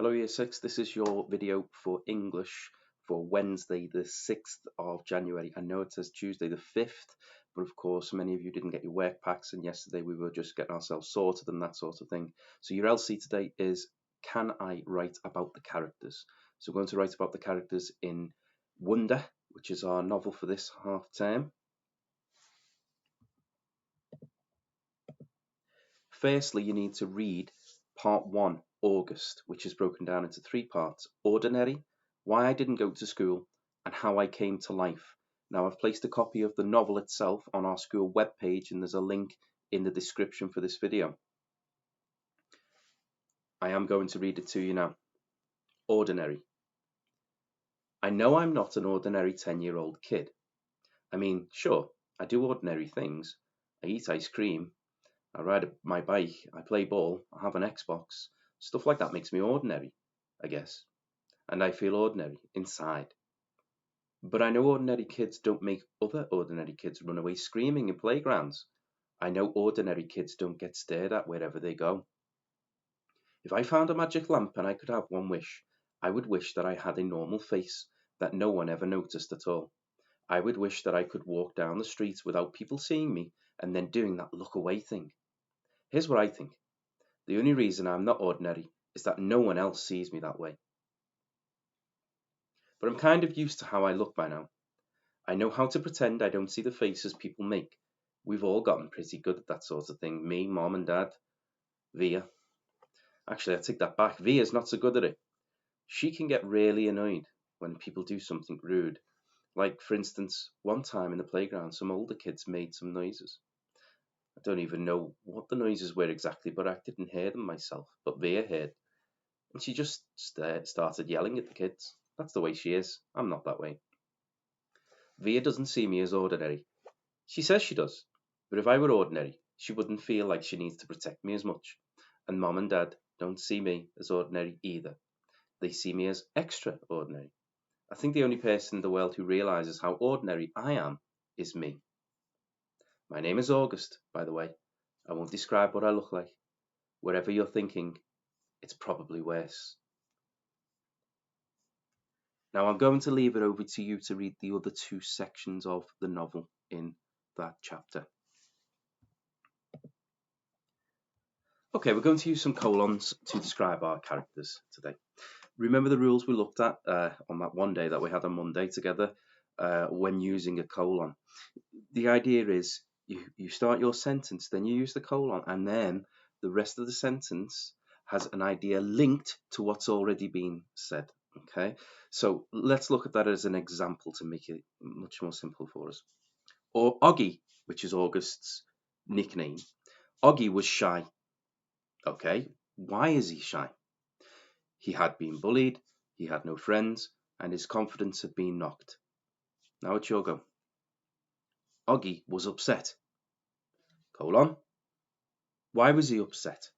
Hello Year 6, this is your video for English for Wednesday the 6th of January. I know it says Tuesday the 5th, but of course many of you didn't get your work packs and yesterday we were just getting ourselves sorted and that sort of thing. So your LC today is, can I write about the characters? So we're going to write about the characters in Wonder, which is our novel for this half term. Firstly, you need to read part 1, August, which is broken down into 3 parts: ordinary, why I didn't go to school, and how I came to life. Now, I've placed a copy of the novel itself on our school webpage, and there's a link in the description for this video. I am going to read it to you now. Ordinary. I know I'm not an ordinary 10-year-old kid. I mean, sure, I do ordinary things. I eat ice cream, I ride my bike, I play ball, I have an Xbox. Stuff like that makes me ordinary, I guess. And I feel ordinary inside. But I know ordinary kids don't make other ordinary kids run away screaming in playgrounds. I know ordinary kids don't get stared at wherever they go. If I found a magic lamp and I could have one wish, I would wish that I had a normal face that no one ever noticed at all. I would wish that I could walk down the street without people seeing me and then doing that look away thing. Here's what I think. The only reason I'm not ordinary is that no one else sees me that way. But I'm kind of used to how I look by now. I know how to pretend I don't see the faces people make. We've all gotten pretty good at that sort of thing. Me, Mom and Dad, Via. Actually, I take that back. Via's not so good at it. She can get really annoyed when people do something rude. Like, for instance, one time in the playground, some older kids made some noises. I don't even know what the noises were exactly, but I didn't hear them myself. But Via heard. And she just started yelling at the kids. That's the way she is. I'm not that way. Via doesn't see me as ordinary. She says she does. But if I were ordinary, she wouldn't feel like she needs to protect me as much. And Mom and Dad don't see me as ordinary either. They see me as extraordinary. I think the only person in the world who realizes how ordinary I am is me. My name is August, by the way. I won't describe what I look like. Wherever you're thinking, it's probably worse. Now I'm going to leave it over to you to read the other 2 sections of the novel in that chapter. Okay, we're going to use some colons to describe our characters today. Remember the rules we looked at on that one day that we had on Monday together when using a colon. The idea is you start your sentence, then you use the colon, and then the rest of the sentence has an idea linked to what's already been said. Okay, so let's look at that as an example to make it much more simple for us. Or Oggy, which is August's nickname. Oggy was shy. Okay, why is he shy? He had been bullied, he had no friends, and his confidence had been knocked. Now it's your go. Oggy was upset. Colon. Why was he upset?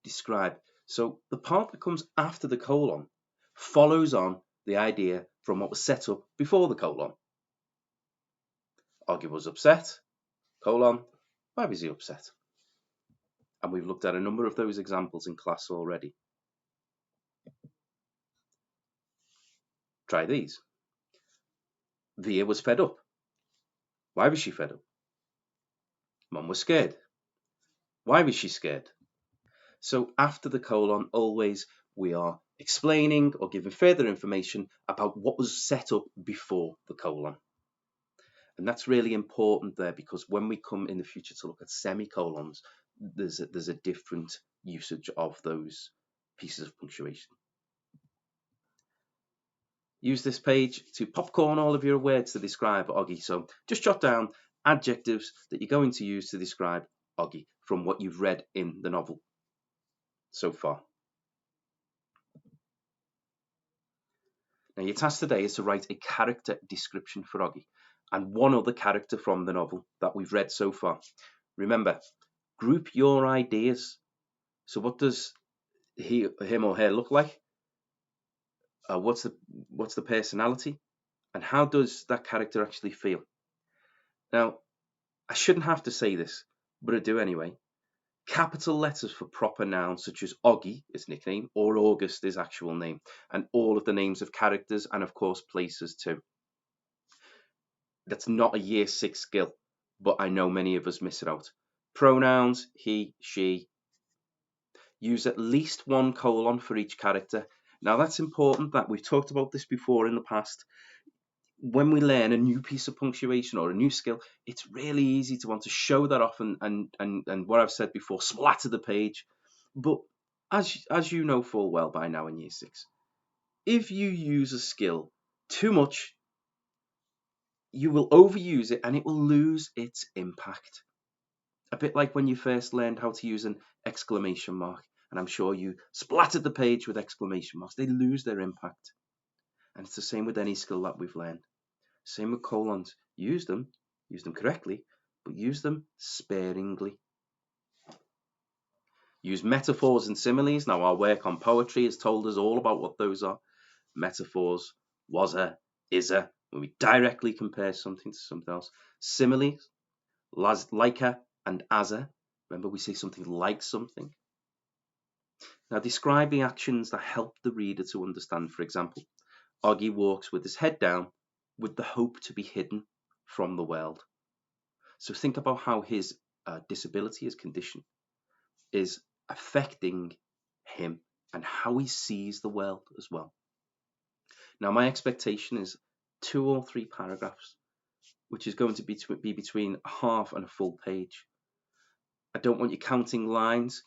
Describe. So the part that comes after the colon follows on the idea from what was set up before the colon. Oggy was upset. Colon. Why was he upset? And we've looked at a number of those examples in class already. Try these. Via was fed up. Why was she fed up? Mum was scared. Why was she scared? So after the colon, always we are explaining or giving further information about what was set up before the colon. And that's really important there because when we come in the future to look at semicolons, there's a different usage of those pieces of punctuation. Use this page to popcorn all of your words to describe Oggy. So just jot down adjectives that you're going to use to describe Oggy from what you've read in the novel so far. Now your task today is to write a character description for Oggy and one other character from the novel that we've read so far. Remember, group your ideas. So what does him or her look like? What's the personality? And how does that character actually feel? Now, I shouldn't have to say this, but I do anyway. capital letters for proper nouns such as Oggy, his nickname, or August, his actual name, and all of the names of characters and of course places too. That's not a year 6 skill, but I know many of us miss it out. Pronouns, he, she. Use at least one colon for each character. Now that's important, that we've talked about this before in the past. When we learn a new piece of punctuation or a new skill, it's really easy to want to show that off and what I've said before, splatter the page. But as you know full well by now in year 6, if you use a skill too much, you will overuse it and it will lose its impact. A bit like when you first learned how to use an exclamation mark, and I'm sure you splattered the page with exclamation marks. They lose their impact. And it's the same with any skill that we've learned. Same with colons. Use them correctly, but use them sparingly. Use metaphors and similes. Now, our work on poetry has told us all about what those are. Metaphors, was-a, is-a, when we directly compare something to something else. Similes, like-a and as-a. Remember, we say something like something. Now, describe the actions that help the reader to understand. For example, Oggy walks with his head down with the hope to be hidden from the world. So think about how his disability, his condition, is affecting him and how he sees the world as well. Now, my expectation is 2 or 3 paragraphs, which is going to be between a half and a full page. I don't want you counting lines.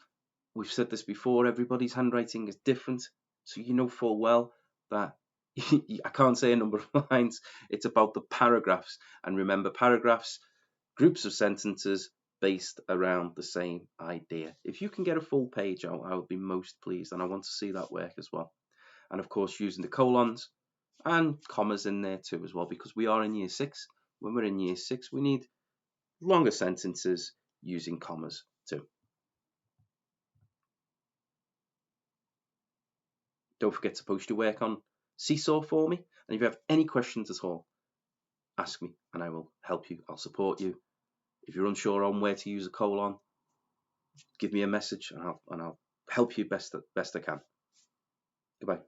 We've said this before, everybody's handwriting is different, so you know full well that I can't say a number of lines. It's about the paragraphs. And remember, paragraphs, groups of sentences based around the same idea. If you can get a full page out, I would be most pleased, and I want to see that work as well. And of course, using the colons and commas in there too as well, because we are in year 6. When we're in year 6, we need longer sentences using commas too. Don't forget to post your work on Seesaw for me. And if you have any questions at all, ask me and I will help you. I'll support you. If you're unsure on where to use a colon, give me a message and I'll help you best I can. Goodbye.